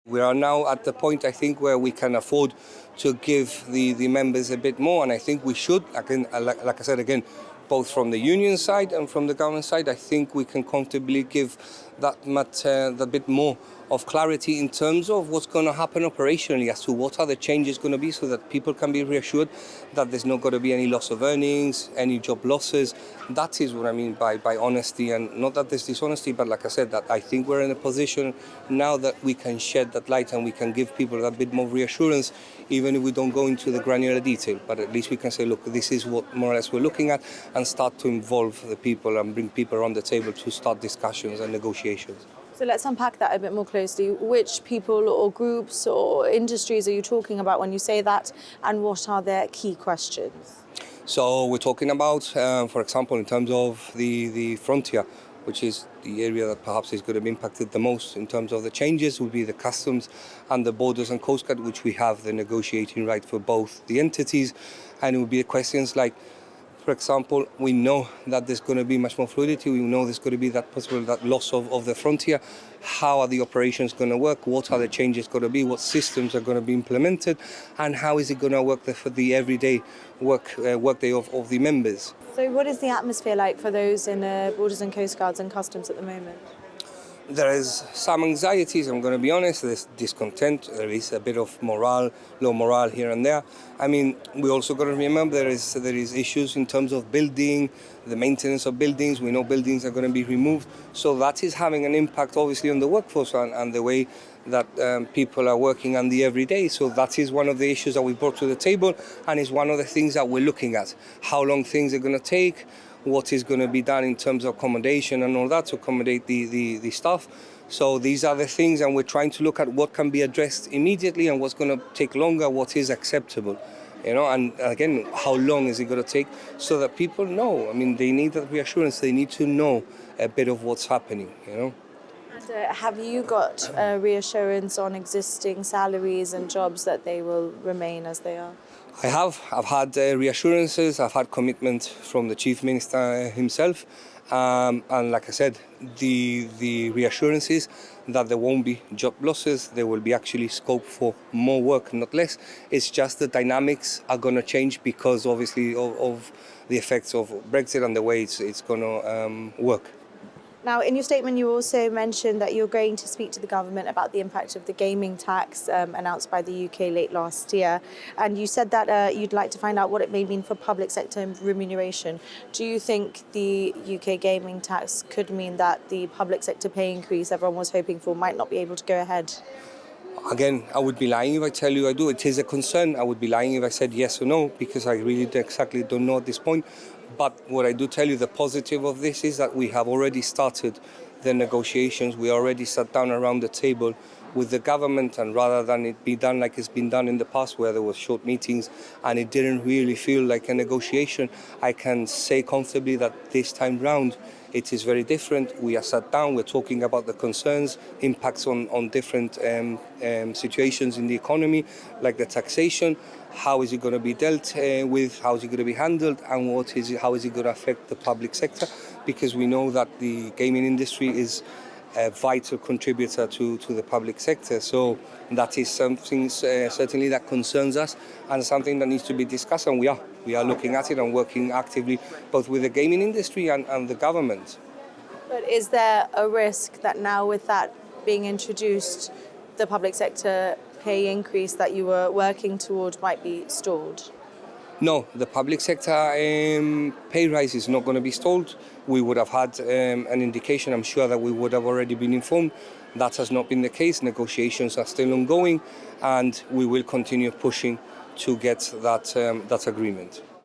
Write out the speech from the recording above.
We are now at the point, I think, where we can afford to give the members a bit more, and I think we should. Again, like I said again, both from the union side and from the government side, I think we can comfortably give that bit more of clarity in terms of what's going to happen operationally as to what are the changes going to be, so that people can be reassured that there's not going to be any loss of earnings, any job losses. That is what I mean by honesty, and not that there's dishonesty, but like I said, that I think we're in a position now that we can shed that light and we can give people that bit more reassurance, even if we don't go into the granular detail. But at least we can say, look, this is what more or less we're looking at, and start to involve the people and bring people around the table to start discussions and negotiations. So let's unpack that a bit more closely. Which people or groups or industries are you talking about when you say that, and what are their key questions? So we're talking about, for example, in terms of the frontier, which is the area that perhaps is going to be impacted the most in terms of the changes, would be the customs and the borders and Coastguard, which we have the negotiating right for both the entities. And it would be questions like, for example, we know that there's going to be much more fluidity. We know there's going to be that loss of the frontier. How are the operations going to work? What are the changes going to be? What systems are going to be implemented? And how is it going to work for the everyday workday of the members? So what is the atmosphere like for those in Borders and Coastguards and Customs at the moment? There is some anxieties, I'm going to be honest. There's discontent, there is a bit of low morale here and there. I mean, we also got to remember there is issues in terms of building, the maintenance of buildings. We know buildings are going to be removed. So that is having an impact, obviously, on the workforce and the way that people are working on the everyday. So that is one of the issues that we brought to the table, and is one of the things that we're looking at. How long things are going to take, what is going to be done in terms of accommodation and all that to accommodate the staff. So these are the things, and we're trying to look at what can be addressed immediately and what's going to take longer, what is acceptable, and again, how long is it going to take, so that people know. I mean, they need that reassurance, they need to know a bit of what's happening, And have you got reassurance on existing salaries and jobs that they will remain as they are? I have. I've had reassurances, I've had commitment from the Chief Minister himself, and like I said, the reassurance is that there won't be job losses, there will be actually scope for more work, not less. It's just the dynamics are going to change because obviously of the effects of Brexit and the way it's going to work. Now, in your statement, you also mentioned that you're going to speak to the government about the impact of the gaming tax announced by the UK late last year. And you said that you'd like to find out what it may mean for public sector remuneration. Do you think the UK gaming tax could mean that the public sector pay increase everyone was hoping for might not be able to go ahead? Again, I would be lying if I tell you I do. It is a concern. I would be lying if I said yes or no, because I really exactly don't know at this point. But what I do tell you, the positive of this is that we have already started the negotiations. We already sat down around the table with the government, and rather than it be done like it's been done in the past, where there were short meetings and it didn't really feel like a negotiation, I can say comfortably that this time round it is very different. We are sat down, we're talking about the concerns, impacts on different situations in the economy, like the taxation. How is it going to be dealt with? How is it going to be handled? And how is it going to affect the public sector? Because we know that the gaming industry is a vital contributor to the public sector. So that is something certainly that concerns us, and something that needs to be discussed. And we are looking at it and working actively both with the gaming industry and the government. But is there a risk that now, with that being introduced, the public sector pay increase that you were working toward might be stalled? No, the public sector pay rise is not going to be stalled. We would have had an indication, I'm sure that we would have already been informed. That has not been the case. Negotiations are still ongoing, and we will continue pushing to get that agreement.